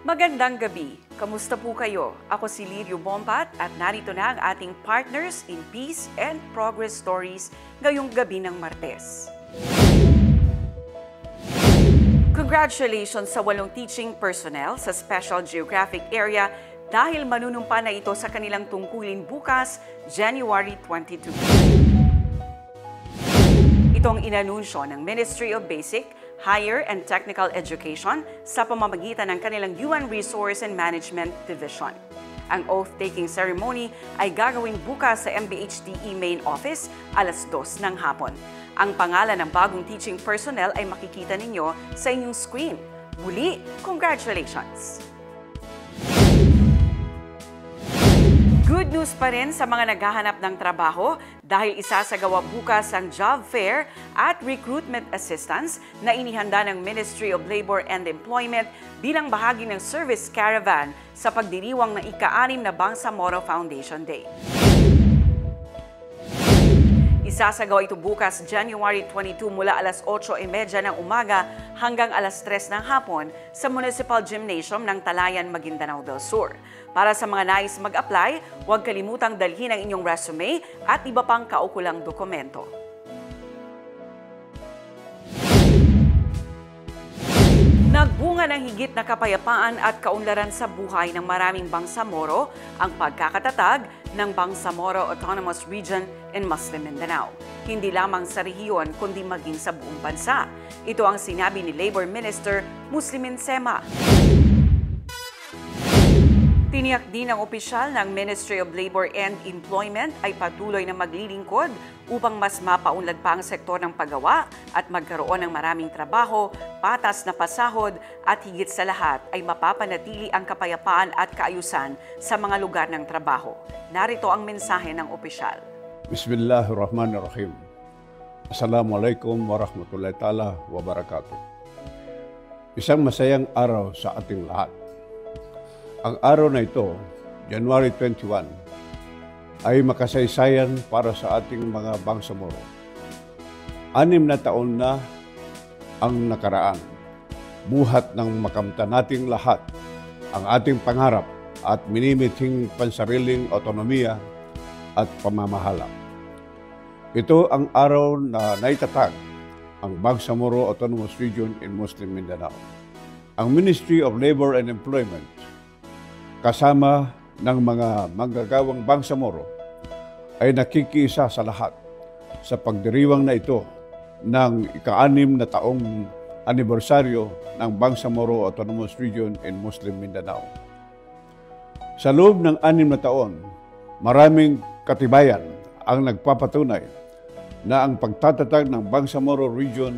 Magandang gabi. Kamusta po kayo? Ako si Lirio Bompat at narito na ang ating Partners in Peace and Progress Stories ngayong gabi ng Martes. Congratulations sa 8 teaching personnel sa Special Geographic Area dahil manunumpa na ito sa kanilang tungkulin bukas, January 22. Itong inanunsyo ng Ministry of Basic, Higher and Technical Education sa pamamagitan ng kanilang Human Resource and Management Division. Ang oath-taking ceremony ay gagawing bukas sa MBHTE Main Office alas 2 ng hapon. Ang pangalan ng bagong teaching personnel ay makikita ninyo sa inyong screen. Muli, congratulations! Good news pa rin sa mga naghahanap ng trabaho dahil isasagawa bukas ang job fair at recruitment assistance na inihanda ng Ministry of Labor and Employment bilang bahagi ng service caravan sa pagdiriwang ng ika-6 na Bangsamoro Foundation Day. Isasagawa ito bukas, January 22 mula alas 8:30 ng umaga hanggang alas 3 ng hapon sa Municipal Gymnasium ng Talayan, Maguindanao del Sur. Para sa mga nais mag-apply, huwag kalimutang dalhin ang inyong resume at iba pang kaukulang dokumento. Nagbunga ng higit na kapayapaan at kaunlaran sa buhay ng maraming Bangsamoro ang pagkakatatag ng Bangsamoro Autonomous Region in Muslim Mindanao. Hindi lamang sa rehiyon kundi maging sa buong bansa. Ito ang sinabi ni Labor Minister Muslimin Sema. Tiniyak din ng opisyal ng Ministry of Labor and Employment ay patuloy na maglilingkod upang mas mapaunlad pa ang sektor ng paggawa at magkaroon ng maraming trabaho, patas na pasahod at higit sa lahat ay mapapanatili ang kapayapaan at kaayusan sa mga lugar ng trabaho. Narito ang mensahe ng opisyal. Bismillahirrahmanirrahim. Assalamualaikum warahmatullahi ta'ala wabarakatuh. Isang masayang araw sa ating lahat. Ang araw na ito, January 21, ay makasaysayan para sa ating mga Bangsamoro. 6 na taon na ang nakaraan. Buhat ng makamtan nating lahat ang ating pangarap at minimithing pansariling autonomiya at pamamahala. Ito ang araw na naitatag ang Bangsamoro Autonomous Region in Muslim Mindanao. Ang Ministry of Labor and Employment kasama ng mga manggagawang Bangsamoro ay nakikiisa sa lahat sa pagdiriwang na ito ng ika-6 na taong anibersaryo ng Bangsamoro Autonomous Region in Muslim Mindanao. Sa loob ng 6 na taon, maraming katibayan ang nagpapatunay na ang pagtatatag ng Bangsamoro Region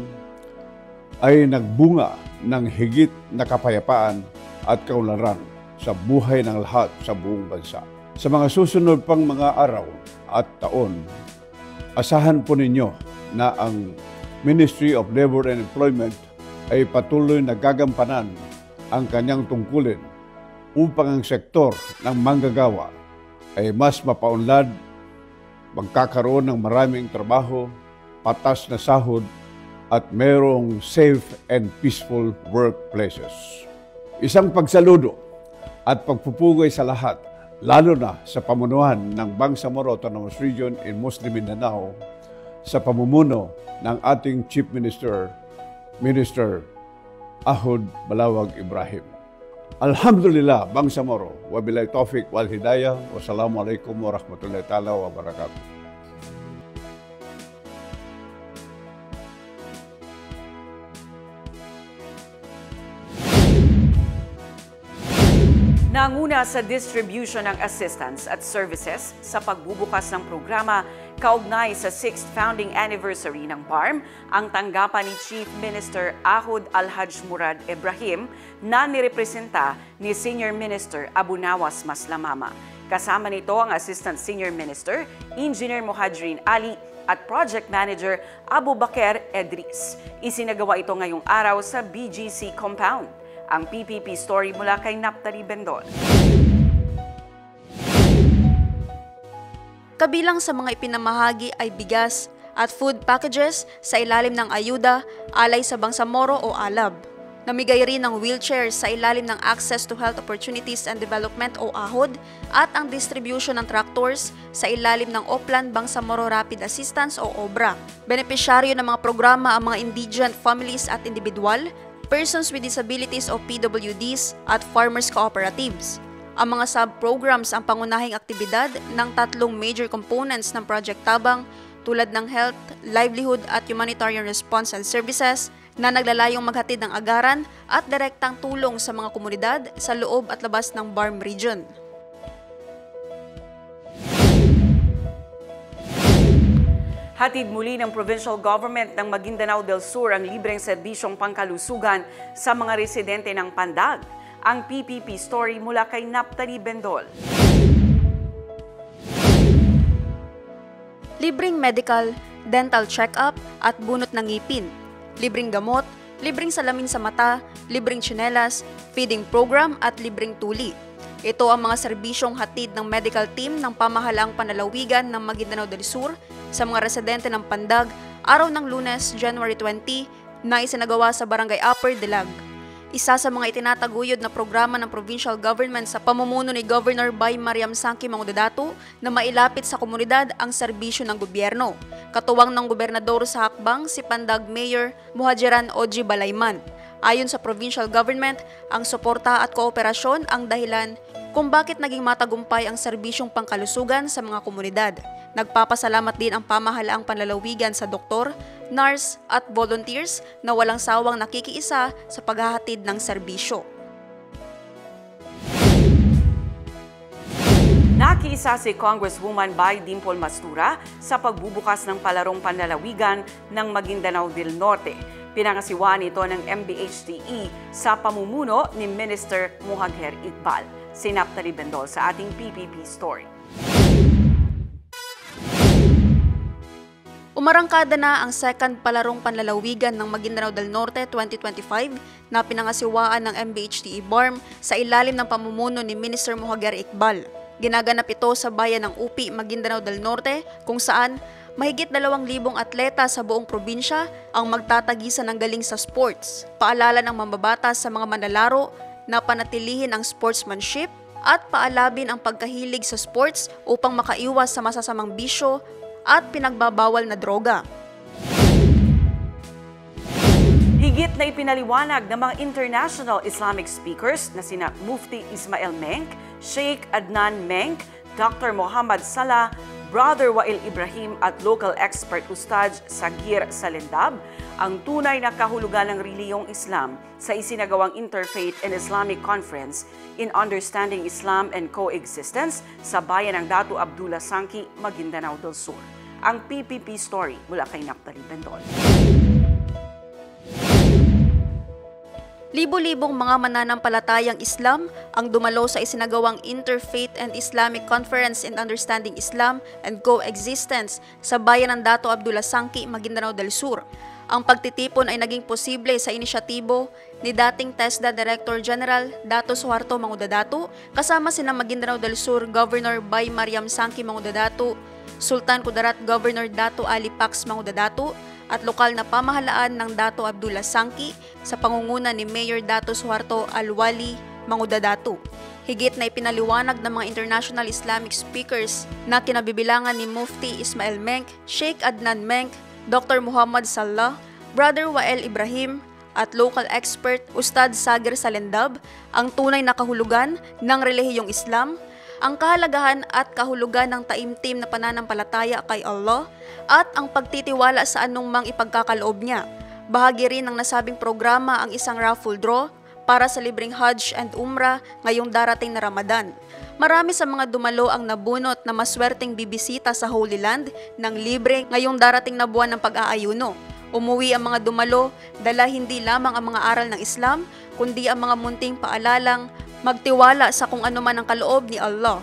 ay nagbunga ng higit na kapayapaan at kaunlaran sa buhay ng lahat sa buong bansa. Sa mga susunod pang mga araw at taon, asahan po ninyo na ang Ministry of Labor and Employment ay patuloy na gagampanan ang kanyang tungkulin upang ang sektor ng manggagawa ay mas mapaunlad, magkakaroon ng maraming trabaho, patas na sahod at mayroong safe and peaceful workplaces. Isang pagsaludo at pagpupugay sa lahat, lalo na sa pamunuan ng Bangsamoro Autonomous Region in Muslim Mindanao sa pamumuno ng ating Chief Minister, Minister Ahud Balawag Ibrahim. Alhamdulillah, Bangsamoro, wabillahi taufiq wal hidayah, wassalamualaikum warahmatullahi ta'ala wabarakatuh. Nanguna sa distribution ng assistance at services sa pagbubukas ng programa kaugnay sa 6th founding anniversary ng BARM ang tanggapan ni Chief Minister Ahud Alhaj Murad Ibrahim na nirepresenta ni Senior Minister Abunawas Maslamama. Kasama nito ang Assistant Senior Minister, Engineer Mohadrin Ali at Project Manager Abu Bakr Edris. Isinagawa ito ngayong araw sa BGC Compound. Ang PPP story mula kay Naptali Bendol. Kabilang sa mga ipinamahagi ay bigas at food packages sa ilalim ng ayuda, alay sa Bangsamoro o ALAB. Namigay rin ng wheelchairs sa ilalim ng Access to Health Opportunities and Development o AHOD at ang distribution ng tractors sa ilalim ng Oplan Bangsamoro Rapid Assistance o OBRA. Benepisyaryo ng mga programa ang mga indigent families at individual, persons with disabilities o PWDs at farmers cooperatives. Ang mga sub-programs ang pangunahing aktibidad ng tatlong major components ng Project Tabang tulad ng health, livelihood at humanitarian response and services na naglalayong maghatid ng agaran at direktang tulong sa mga komunidad sa loob at labas ng BARM region. Hatid muli ng provincial government ng Maguindanao del Sur ang libreng serbisyong pangkalusugan sa mga residente ng Pandag. Ang PPP story mula kay Naptali Bendol. Libreng medical, dental check-up at bunot ng ngipin. Libreng gamot, libreng salamin sa mata, libreng tsinelas, feeding program at libreng tuli. Ito ang mga serbisyong hatid ng medical team ng pamahalaang panlalawigan ng Maguindanao del Sur sa mga residente ng Pandag araw ng Lunes, January 20, na isinagawa sa Barangay Upper Dilag. Isa sa mga itinataguyod na programa ng provincial government sa pamumuno ni Governor Bay Mariam Sangki Mangudadato na mailapit sa komunidad ang serbisyo ng gobyerno. Katuwang ng gobernador sa hakbang si Pandag Mayor Muhajiran Oji Balayman. Ayon sa provincial government, ang suporta at kooperasyon ang dahilan kung bakit naging matagumpay ang serbisyong pangkalusugan sa mga komunidad. Nagpapasalamat din ang pamahalaang panlalawigan sa doktor, nurse at volunteers na walang sawang nakikiisa sa paghahatid ng serbisyo. Nakiisa si Congresswoman Bay Dimple Mastura sa pagbubukas ng palarong panlalawigan ng Maguindanao del Norte. Pinangasiwaan ito ng MBHTE sa pamumuno ni Minister Muhagher Iqbal. Si Naptali Bendol sa ating PPP story. Umarangkada na ang second palarong panlalawigan ng Maguindanao del Norte 2025 na pinangasiwaan ng MBHTE BARM sa ilalim ng pamumuno ni Minister Muhagher Iqbal. Ginaganap ito sa bayan ng Upi, Maguindanao del Norte kung saan mahigit 2,000 atleta sa buong probinsya ang magtatagisan ng galing sa sports. Paalala ng mambabatas sa mga manlalaro na panatilihin ang sportsmanship at paalabin ang pagkahilig sa sports upang makaiwas sa masasamang bisyo at pinagbabawal na droga. Higit na ipinaliwanag ng mga international Islamic speakers na sina Mufti Ismail Menk, Sheikh Adnan Menk, Dr. Muhammad Salah, Brother Wael Ibrahim at local expert Ustad Sagir Salendab ang tunay na kahulugan ng reliyong Islam sa isinagawang Interfaith and Islamic Conference in Understanding Islam and Coexistence sa bayan ng Datu Abdullah Sangki, Maguindanao del Sur. Ang PPP story mula kay Naptali Bendol. Libo-libong mga mananampalatayang Islam ang dumalo sa isinagawang Interfaith and Islamic Conference in Understanding Islam and Coexistence sa bayan ng Datu Abdullah Sangki, Maguindanao del Sur. Ang pagtitipon ay naging posible sa inisyatibo ni dating TESDA Director General Dato Suharto Mangudadato kasama sina Maguindanao del Sur Governor Bay Mariam Sangki Mangudadato, Sultan Kudarat Governor Dato Ali Pax Mangudadato at lokal na pamahalaan ng Dato Abdullah Sangki sa pangunguna ni Mayor Dato Suharto Alwali Mangudadato. Higit na ipinaliwanag ng mga international Islamic speakers na kinabibilangan ni Mufti Ismail Menk, Sheikh Adnan Menk, Dr. Muhammad Salah, Brother Wael Ibrahim at local expert Ustad Sagir Salendab ang tunay na kahulugan ng relihiyong Islam, ang kahalagahan at kahulugan ng taimtim na pananampalataya kay Allah at ang pagtitiwala sa anumang ipagkakaloob niya. Bahagi rin ng nasabing programa ang isang raffle draw para sa libreng Hajj and Umrah ngayong darating na Ramadan. Marami sa mga dumalo ang nabunot na maswerteng bibisita sa Holy Land ng libre ngayong darating na buwan ng pag-aayuno. Umuwi ang mga dumalo, dala hindi lamang ang mga aral ng Islam, kundi ang mga munting paalalang magtiwala sa kung ano man ang kaloob ni Allah.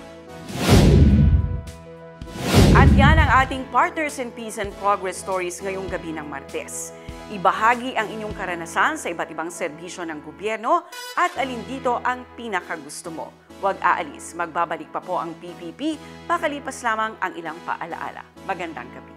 At yan ang ating Partners in Peace and Progress Stories ngayong gabi ng Martes. Ibahagi ang inyong karanasan sa iba't ibang serbisyo ng gobyerno at alin dito ang pinakagusto mo. Huwag aalis, magbabalik pa po ang PPP, pakalipas lamang ang ilang paalaala. Magandang gabi.